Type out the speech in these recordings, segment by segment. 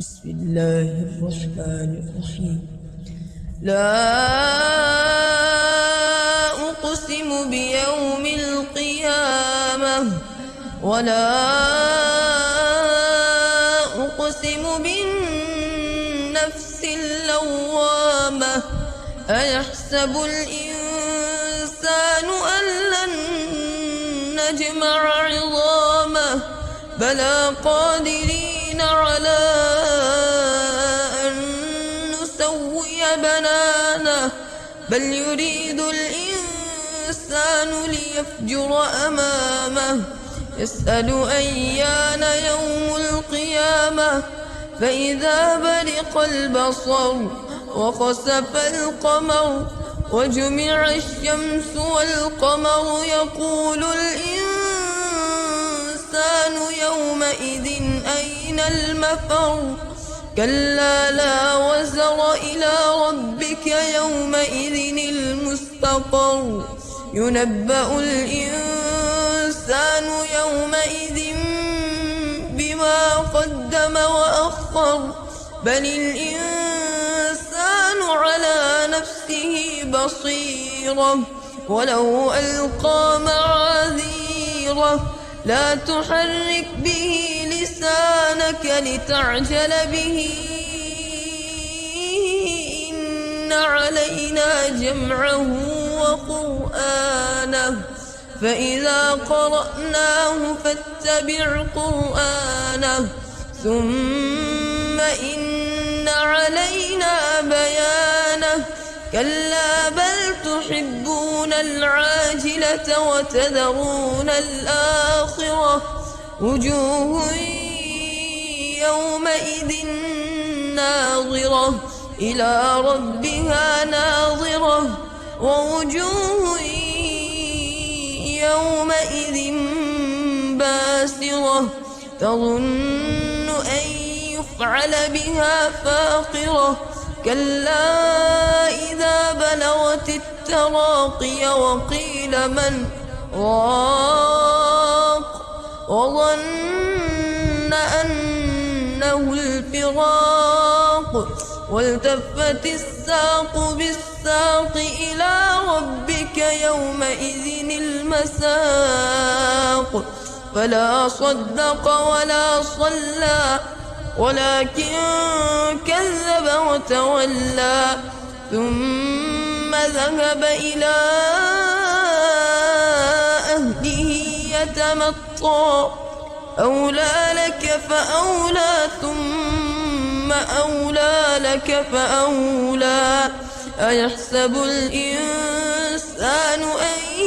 بسم الله الرحمن الرحيم. لا أقسم بيوم القيامة ولا أقسم بالنفس اللوامة. أيحسب الإنسان أن لن نجمع عظامه بلى قادرين على أن نسوي بنانه بل يريد الإنسان ليفجر أمامه يسأل أيان يوم القيامة فإذا برق البصر وخسف القمر وجمع الشمس والقمر يقول الإنسان يومئذ أين المفر كلا لا وزر إلى ربك يومئذ المستقر ينبأ الإنسان يومئذ بما قدم وأخر بل الإنسان على نفسه بصيرة ولو ألقى معاذيره لا تحرك به لسانك لتعجل به إن علينا جمعه وقرآنه فإذا قرأناه فاتبع قرآنه ثم إن علينا بيانه كلا بل تحبون العاجلة وتذرون الآخرة وجوه يومئذ ناظرة إلى ربها ناظرة ووجوه يومئذ باسرة تظن أن يفعل بها فاقرة كلا إذا بلغت التراقي وقيل من راق وظن أنه الفراق والتفت الساق بالساق إلى ربك يومئذ المساق فلا صدق ولا صلى ولكن كذب وتولى ثم ذهب إلى أهله يتمطى أولى لك فأولى ثم أولى لك فأولى أيحسب الإنسان أن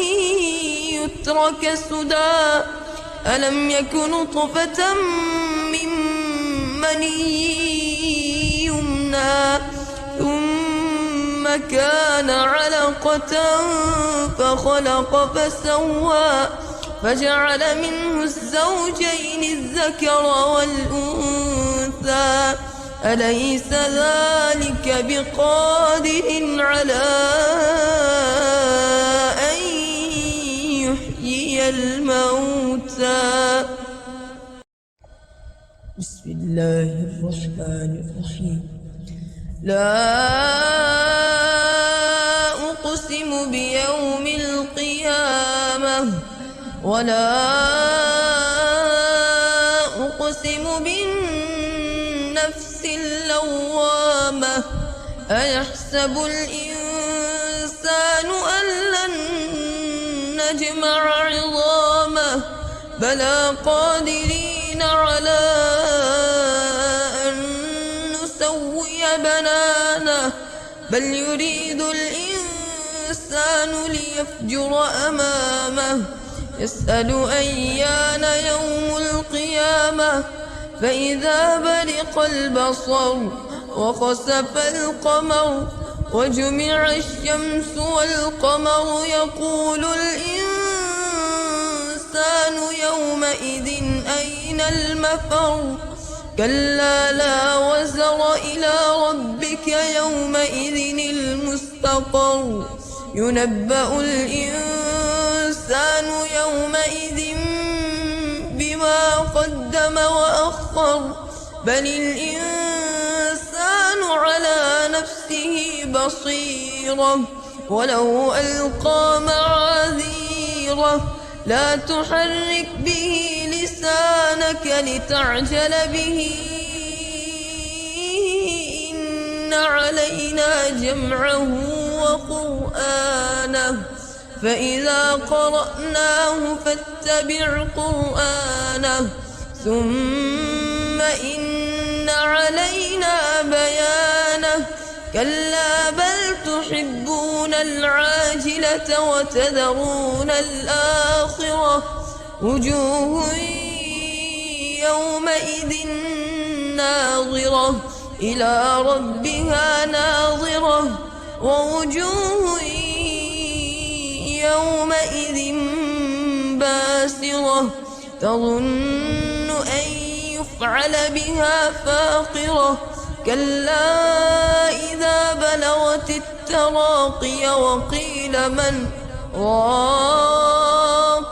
يترك سدى ألم يك نطفة من مني يمنى ثم كان علقة فخلق فسوى فجعل منه الزوجين الذكر والأنثى أليس ذلك بقادر على أن يحيي الموتى. بسم الله الرحمن الرحيم. لا أقسم بيوم القيامة ولا أقسم بالنفس اللوامة. أيحسب الإنسان أن لن نجمع عظامه بلى قادرين على أن نسوي بنانه بل يريد الإنسان ليفجر أمامه يسأل أيان يوم القيامة فإذا برق البصر وخسف القمر وجمع الشمس والقمر يقول الإنسان يومئذ أين المفر كلا لا وزر إلى ربك يومئذ المستقر ينبأ الإنسان يومئذ بما قدم وأخر بل الإنسان على نفسه بصيرة ولو ألقى معاذيره لا تحرك به لسانك لتعجل به إن علينا جمعه وقرآنه فإذا قرأناه فاتبع قرآنه ثم إن علينا بيانه كلا بل تحبون العاجلة وتذرون الآخرة وجوه يومئذ ناظرة إلى ربها ناظرة ووجوه يومئذ باسرة تظن أن يفعل بها فاقرة كلا إذا بلغت التراقي وقيل من راق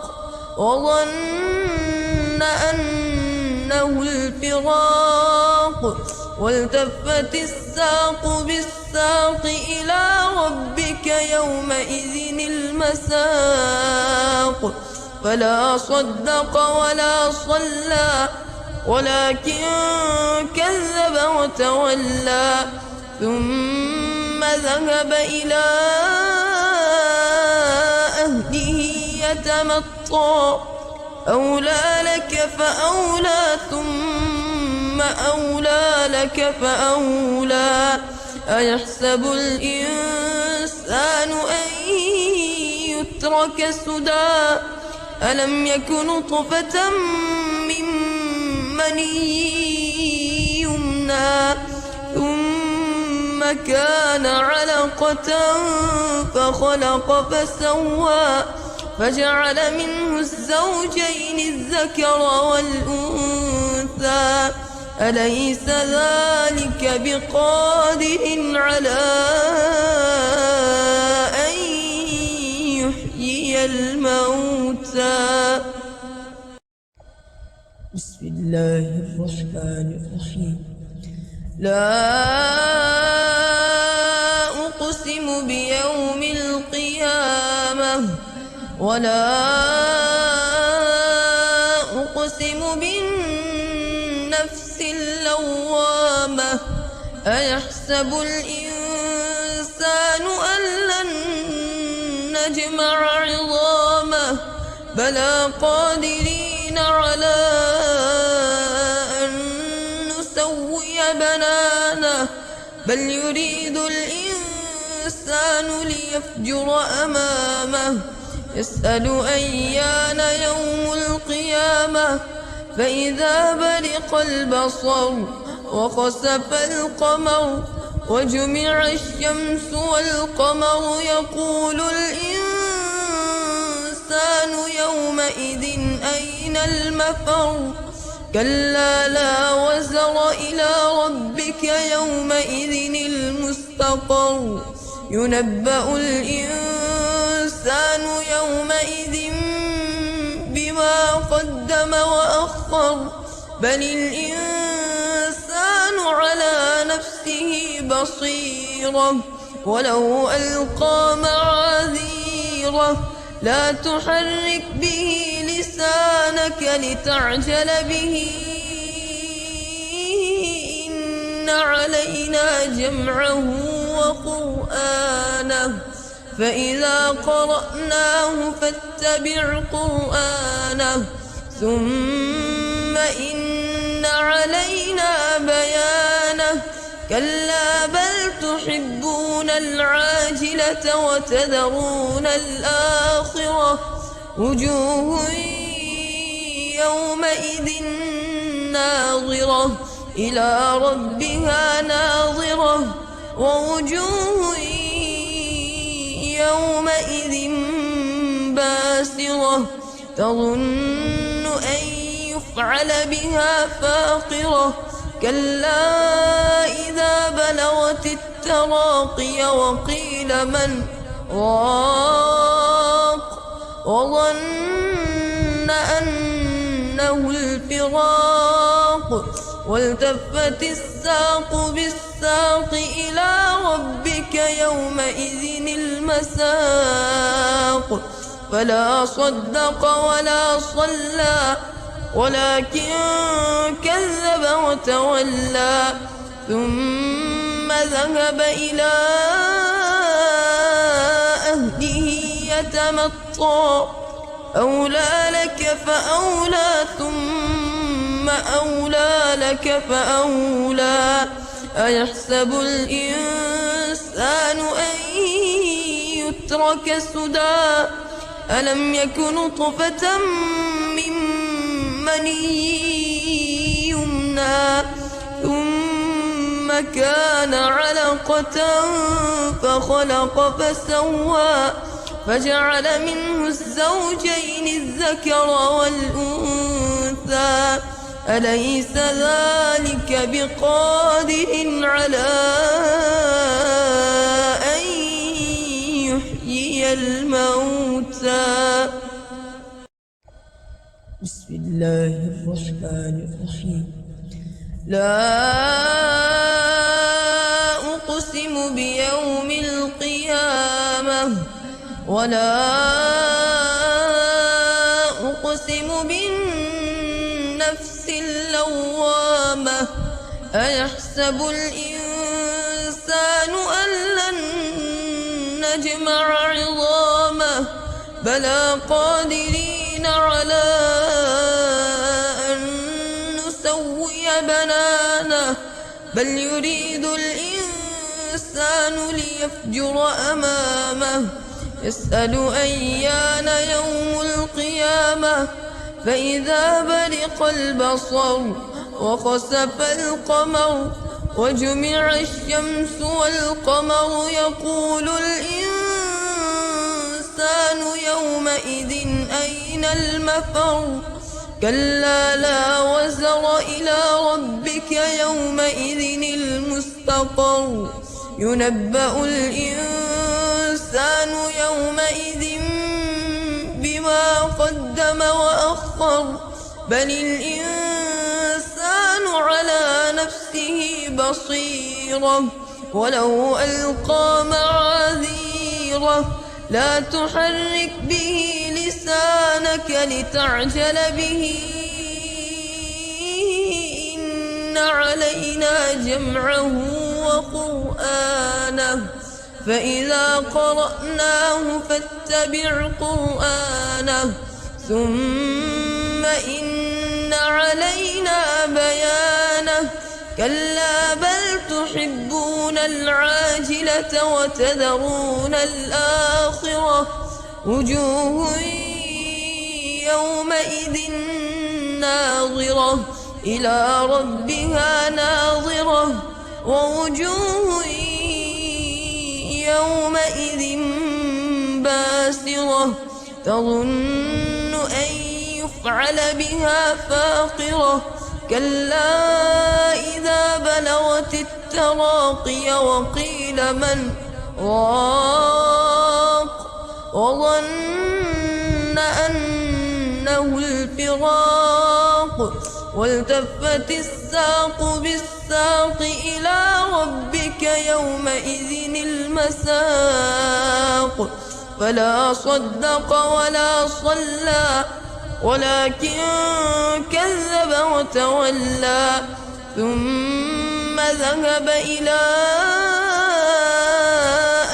وظن أنه الفراق والتفت الساق بالساق إلى ربك يومئذ المساق فلا صدق ولا صلى ولكن كذب وتولى ثم ذهب إلى أهله يتمطى أولى لك فأولى ثم أولى لك فأولى أيحسب الإنسان أن يترك سدى ألم يك نطفة من مني يمنى ثم كان علقة فخلق فسوى فجعل منه الزوجين الذكر والأنثى أليس ذلك بقادر على أن يحيي الموتى بسم الله الرحمن الرحيم لا أقسم بيوم القيامة ولا أقسم بالنفس اللوامة أيحسب الإنسان أن لن نجمع عظامه بلى قادرين على أن نسوي بنانه بل يريد الإنسان ليفجر أمامه يسأل أيان يوم القيامة فإذا برق البصر وخسف القمر وجمع الشمس والقمر يقول الإنسان يومئذ أين المفر كلا لا وزر إلى ربك يومئذ المستقر ينبأ الإنسان يومئذ بما قدم وأخر بل الإنسان على نفسه بصيرة ولو ألقى معاذيره لا تحرك به لسانك لتعجل به إن علينا جمعه وقرآنه فإذا قرأناه فاتبع قرآنه ثم إن علينا بيانه كلا بل تحبون العاجلة وتذرون الآخرة وجوه يومئذ ناظرة إلى ربها ناظرة ووجوه يومئذ باسرة تظن أن يفعل بها فاقرة كلا إذا بلغت التراقي وقيل من راق وظن أنه الفراق والتفت الساق بالساق إلى ربك يومئذ المساق فلا صدق ولا صلى ولكن كذب وتولى ثم ذهب إلى أهله يتمطى أولى لك فأولى ثم أولى لك فأولى أيحسب الإنسان أن يترك سدى ألم يك نطفة من مني يمنى ثم كان علقة فخلق فسوى فجعل منه الزوجين الذكر والأنثى أليس ذلك بقادر على أن يحيي الموتى بسم الله الرحمن الرحيم لا أقسم بيوم القيامة ولا أقسم بالنفس اللوامة أيحسب الإنسان أن لن نجمع عظامه بلى قادرين على أن نسوي بنانه بل يريد الإنسان ليفجر أمامه يسأل أيان يوم القيامة فإذا برق البصر وخسف القمر وجمع الشمس والقمر يقول الإنسان يومئذ أين المفر كلا لا وزر إلى ربك يومئذ المستقر ينبأ الإنسان يومئذ بما قدم وأخر بل الإنسان على نفسه بصيرة ولو ألقى معاذيره لا تحرك به لسانك لتعجل به إن علينا جمعه وقرآنه فإذا قرأناه فاتبع قرآنه ثم إن علينا بيانه كلا بل تحبون العاجلة وتذرون الآخرة وجوه يومئذ ناظرة إلى ربها ناظرة ووجوه يومئذ باسرة تظن أن يفعل بها فاقرة كلا إذا بلغت التراقي وقيل من راق وظن أنه الفراق والتفت الساق بالساق إلى ربك يومئذ المساق فلا صدق ولا صلى ولكن كذب وتولى ثم ذهب إلى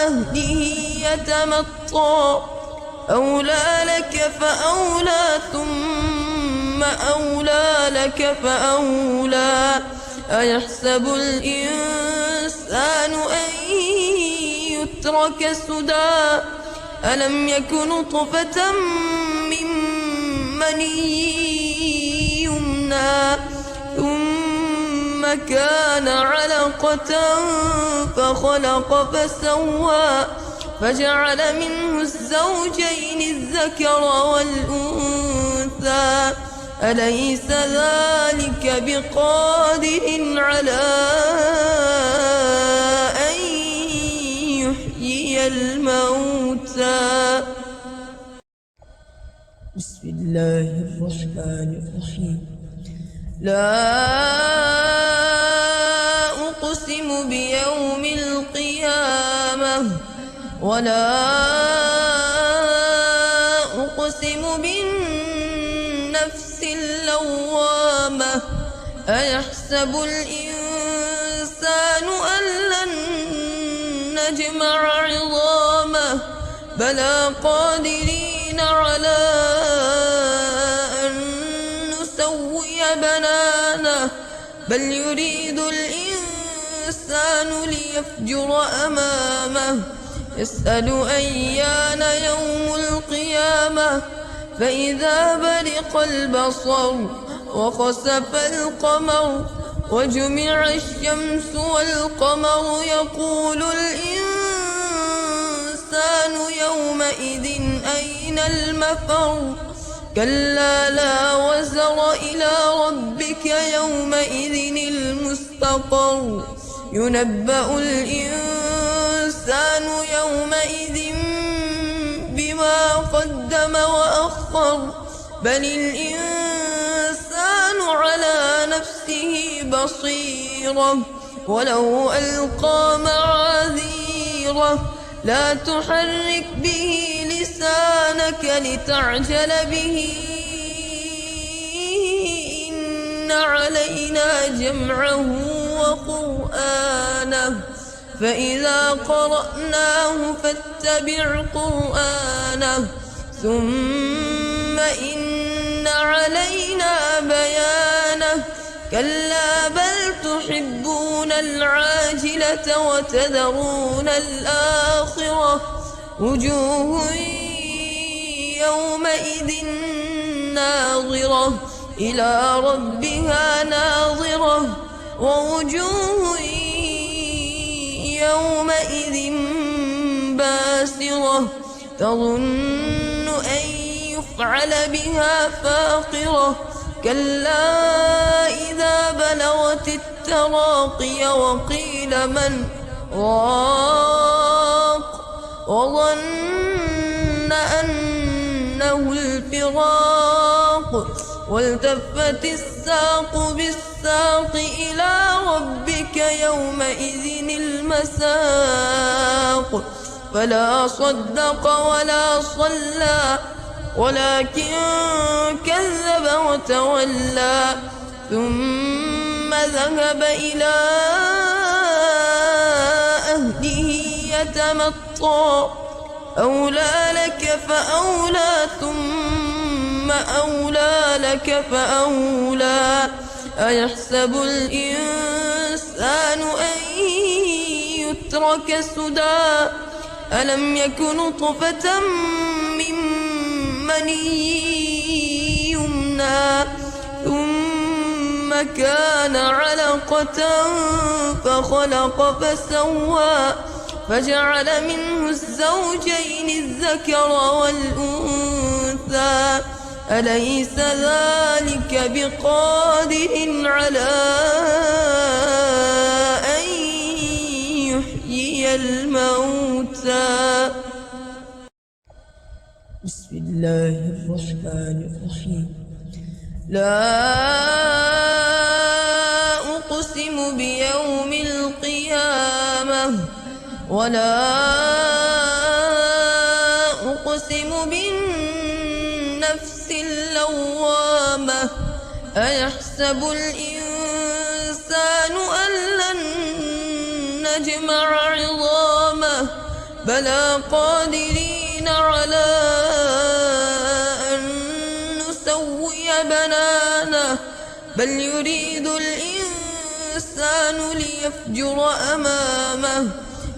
أهله يتمطى أولى لك فأولى ثم أولى لك فأولى أيحسب الإنسان أن يترك سدى ألم يك نطفة من مني يمنى ثم كان علقة فخلق فسوى فجعل منه الزوجين الذكر والأنثى أليس ذلك بقادر على أن يحيي الموتى بسم الله الرحمن الرحيم لا ولا أقسم بالنفس اللوامة أيحسب الإنسان أن لن نجمع عظامه بلى قادرين على أن نسوي بنانه بل يريد الإنسان ليفجر أمامه يسأل أيان يوم القيامة فإذا برق البصر وخسف القمر وجمع الشمس والقمر يقول الإنسان يومئذ أين المفر كلا لا وزر إلى ربك يومئذ المستقر ينبأ الإنسان يومئذ بما قدم وأخر بل الإنسان على نفسه بصيرة ولو ألقى معاذيره لا تحرك به لسانك لتعجل به إن علينا جمعه وقرآنه فإذا قرأناه فاتبع قرآنه ثم إن علينا بيانه كلا بل تحبون العاجلة وتذرون الآخرة وجوه يومئذ ناظرة إلى ربها ناظرة ووجوه يومئذ باسرة تظن أن يفعل بها فاقرة كلا إذا بلغت التراقي وقيل من راق وظن أنه الفراق والتفت الساق بالساق إلى ربك يومئذ المساق فلا صدق ولا صلى ولكن كذب وتولى ثم ذهب إلى أهله يتمطى أولى لك فأولى ثم أولى لك فأولى أيحسب الإنسان أن يترك سدى ألم يك نطفة من مني يمنى ثم كان علقة فخلق فسوى فجعل منه الزوجين الذكر والأنثى أليس ذلك بقادر على أن يحيي الموتى بسم الله الرحمن الرحيم لا أقسم بيوم القيامة ولا أقسم بالنفس اللوامة أيحسب الإنسان أن لن نجمع عظامه بلى قادرين على أن نسوي بنانه بل يريد الإنسان ليفجر أمامه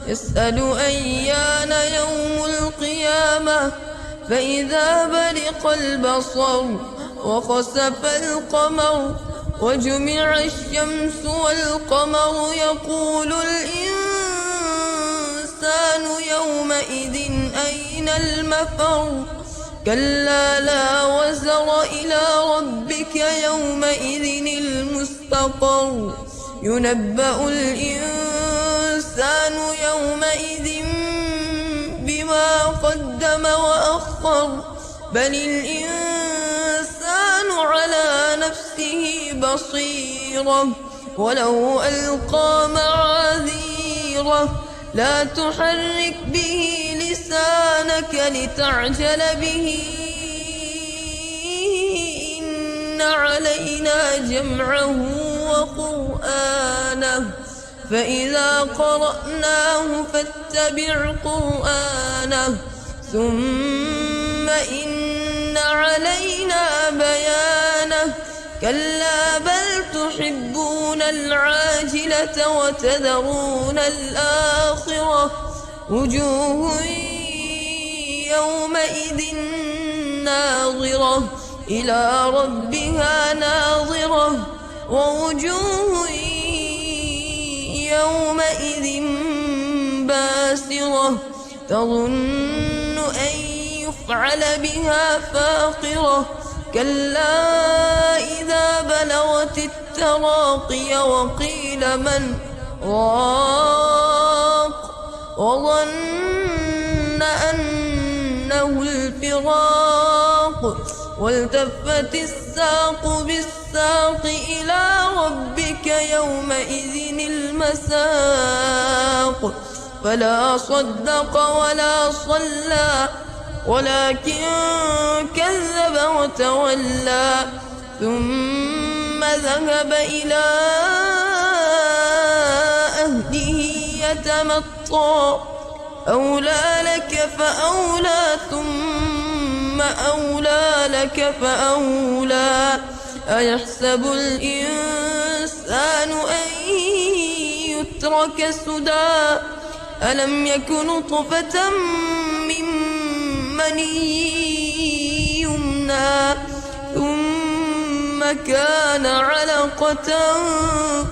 يسأل أيان يوم القيامة فإذا برق البصر وخسف القمر وجمع الشمس والقمر يقول الإنسان يومئذ أين المفر كلا لا وزر إلى ربك يومئذ المستقر ينبأ الإنسان يومئذ بما قدم وأخر بل الإنسان على نفسه بصيرة ولو ألقى معاذيره لا تحرك به لسانك لتعجل به إن علينا جمعه وقرآنه فإذا قرأناه فاتبع قرآنه ثم إن علينا بيانه كلا بل تحبون العاجلة وتذرون الآخرة وجوه يومئذ ناظرة إلى ربها ناظرة ووجوه يومئذ باسرة تظن أن يفعل بها فاقرة كلا إذا بلغت التراقي وقيل من راق وظن أنه الفراق والتفت الساق بالساق إلى ربك يومئذ المساق فلا صدق ولا صلى ولكن كذب وتولى ثم ذهب إلى أهله يتمطى أولى لك فأولى ثم أولى لك فأولى أيحسب الإنسان أن يترك سدى ألم يك نطفة من مني يمنى ثم كان علقة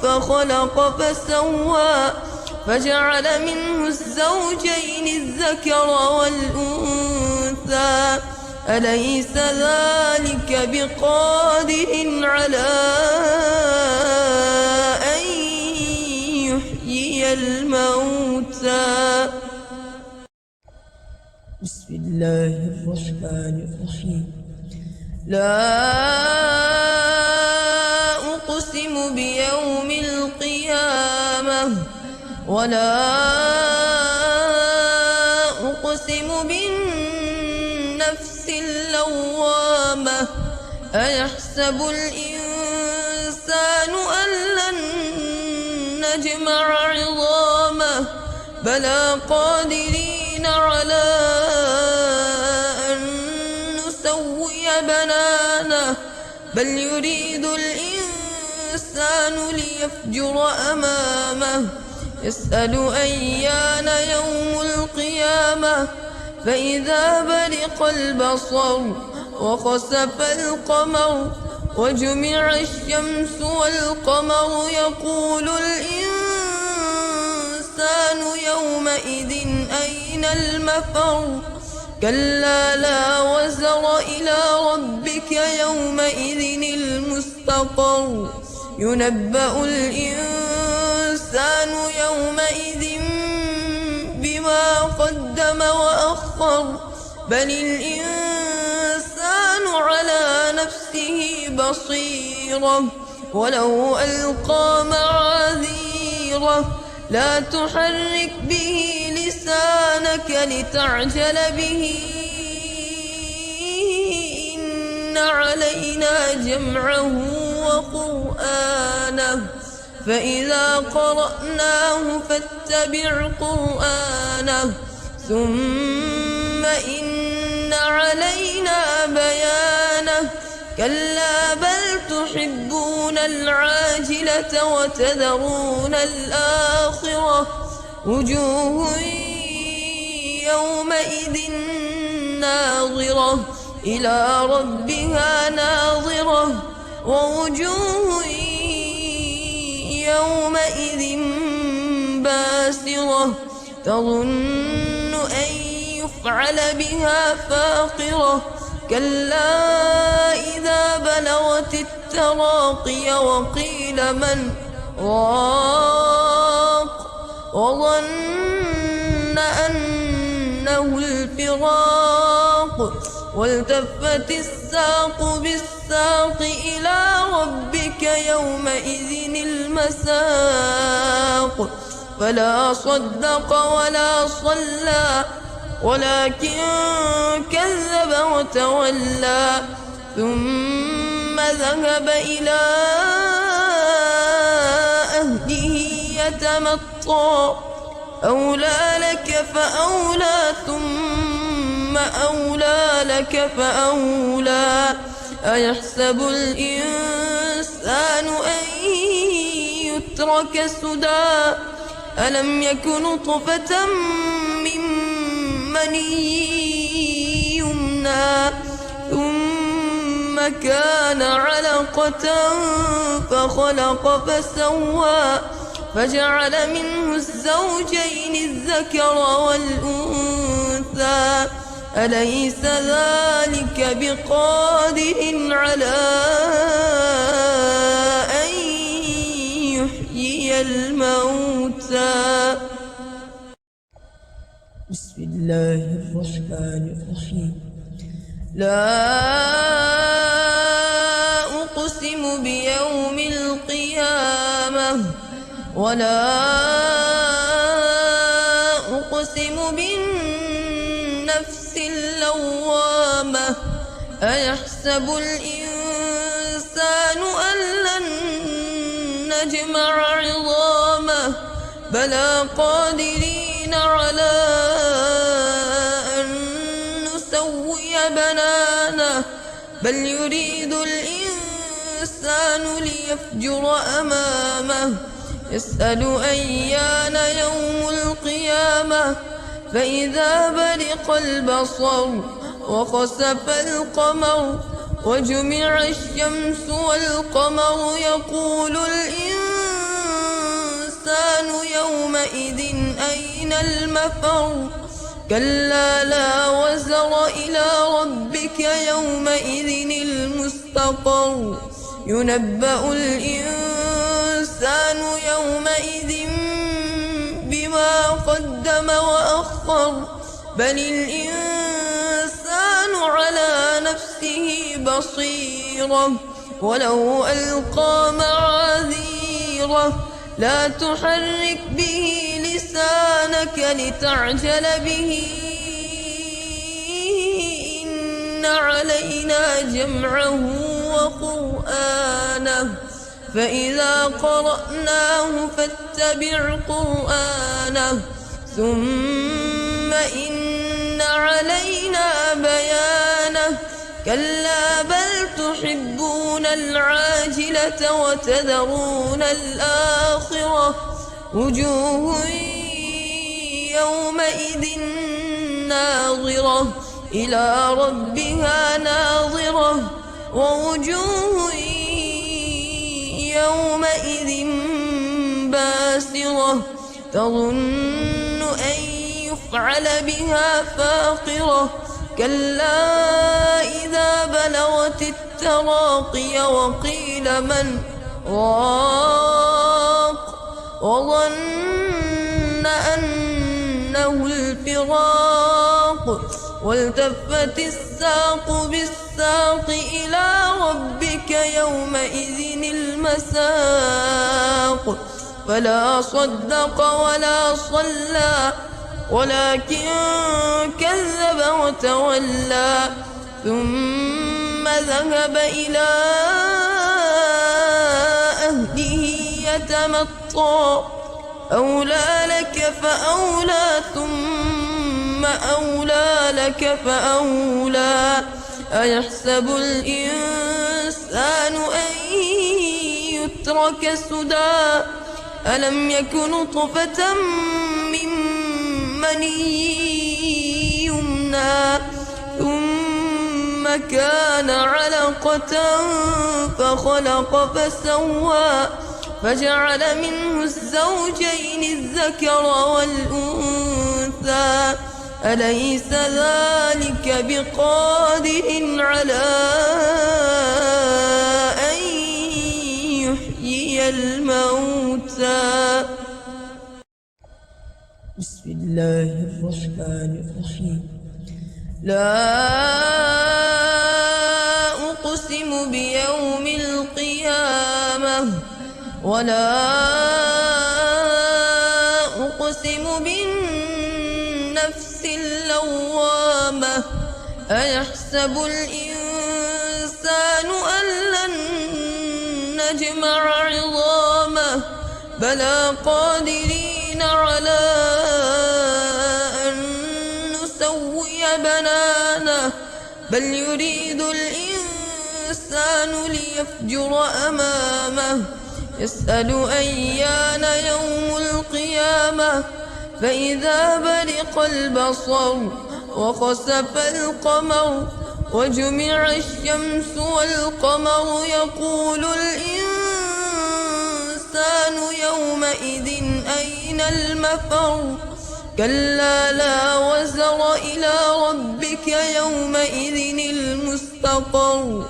فخلق فسوى فجعل منه الزوجين الذكر والأنثى أليس ذلك بقادر على أن يحيي الموتى بسم الله الرحمن الرحيم لا أقسم بيوم القيامة ولا أقسم بالنفس اللوامة أيحسب الإنسان أن لن نجمع عظامه بلى قادرين على أن نسوي بنانه بل يريد الإنسان ليفجر أمامه يسأل أيان يوم القيامة فإذا برق البصر وخسف القمر وجمع الشمس والقمر يقول الإنسان يومئذ أين المفر كلا لا وزر إلى ربك يومئذ المستقر ينبأ الإنسان يومئذ بما قدم وأخر بل الإنسان على نفسه بصيرة ولو ألقى معاذيره لا تحرك به لسانك لتعجل به إن علينا جمعه وقرآنه فإذا قرأناه فاتبع قرآنه ثم إن علينا بيانه كلا بل تحبون العاجلة وتذرون الآخرة وجوه يومئذ ناظرة إلى ربها ناظرة ووجوه يومئذ باسرة تظن أن يفعل بها فاقرة كلا إذا بلغت التراقي وقيل من راق وظن أنه الفراق والتفت الساق بالساق إلى ربك يومئذ المساق فلا صدق ولا صلى ولكن كذب وتولى ثم ذهب إلى أهله يتمطى أولى لك فأولى ثم أولى لك فأولى أيحسب الإنسان أن يترك سدى ألم يك نطفة من مني يمنى ثم كان علقة فخلق فسوى فجعل منه الزوجين الذكر والأنثى أليس ذلك بقادر على أن يحيي الموتى. بسم الله الرحمن الرحيم. لا أقسم بيوم القيامة ولا أقسم بالنفس اللوامة أيحسب الإنسان أن لن نجمع عظامه بلى قادرين على أن نسوي بنانه بل يريد الإنسان ليفجر أمامه يسأل أيان يوم القيامة فإذا برق البصر وخسف القمر وجمع الشمس والقمر يقول الإنسان يومئذ أين المفر كلا لا وزر إلى ربك يومئذ المستقر ينبأ الإنسان يومئذ بما قدم وأخر بل الإنسان على نفسه بصيرة ولو ألقى معاذيره لا تحرك به لسانك لتعجل به إن علينا جمعه وقرآنه فإذا قرأناه فاتبع قرآنه ثم إن علينا بيانه كلا بل تحبون العاجلة وتذرون الآخرة وجوه يومئذ ناظرة إلى ربها ناظرة ووجوه يومئذ باسرة تظن أن يفعل بها فاقرة كلا إذا بلغت التراقي وقيل من راق وظن أنه الفراق والتفت الساق بالساق إلى ربك يومئذ المساق فلا صدق ولا صلى ولكن كذب وتولى ثم ذهب إلى أهله يتمطى أولى لك فأولى ثم أولى لك فأولى أيحسب الإنسان أن يترك سدى ألم يك نطفة من مني يمنى ثم كان علقة فخلق فسوى فجعل منه الزوجين الذكر والأنثى أليس ذلك بقادر على أن يحيي الموتى. بسم الله الرحمن الرحيم. لا أقسم بيوم القيامة ولا أقسم بالنفس نفس لوامة أيحسب الإنسان أن لن نجمع عظامه بلى قادرين على أن نسوي بنانه بل يريد الإنسان ليفجر أمامه يسأل أيان يوم القيامة فإذا برق البصر وخسف القمر وجمع الشمس والقمر يقول الإنسان يومئذ أين المفر كلا لا وزر إلى ربك يومئذ المستقر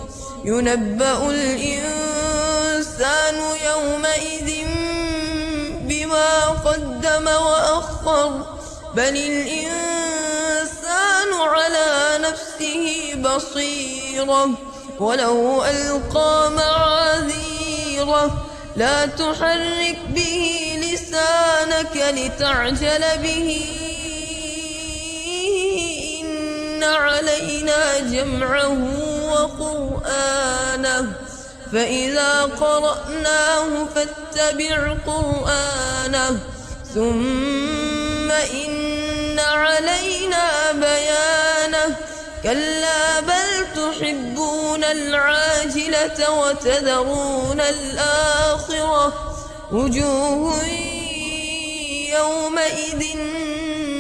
ينبأ الإنسان يومئذ بما قدم وأخر بل الإنسان على نفسه بصيرة ولو ألقى معاذيره لا تحرك به لسانك لتعجل به إن علينا جمعه وقرآنه فإذا قرأناه فاتبع قرآنه ثم إن علينا بيانه كلا بل تحبون العاجلة وتذرون الآخرة وجوه يومئذ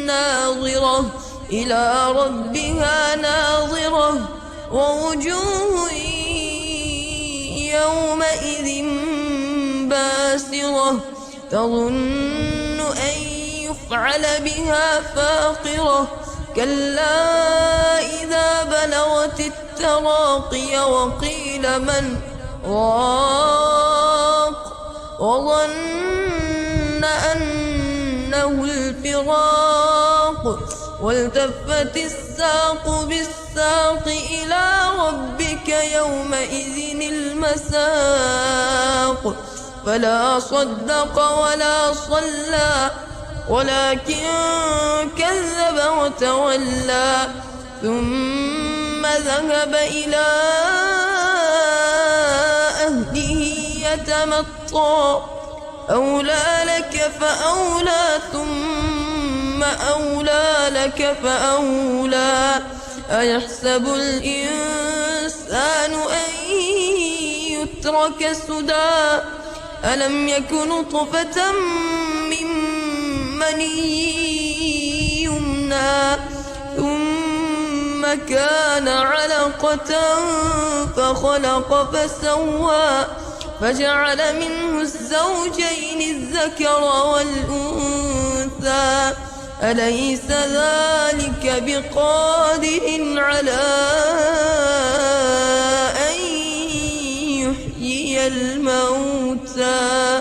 ناظرة إلى ربها ناظرة ووجوه يومئذ باسرة تظن أن يفعل بها فاقرة كلا إذا بلغت التراقي وقيل من راق وظن أنه الفراق والتفت الساق بالساق إلى ربك يومئذ المساق فلا صدق ولا صلى ولكن كذب وتولى ثم ذهب إلى أهله يتمطى أولى لك فأولى ثم أولى لك فأولى أيحسب الإنسان أن يترك سدى ألم يك نطفة من مني يمنى ثم كان علقة فخلق فسوى فجعل منه الزوجين الذكر والأنثى أليس ذلك بقادر على أن يحيي الموتى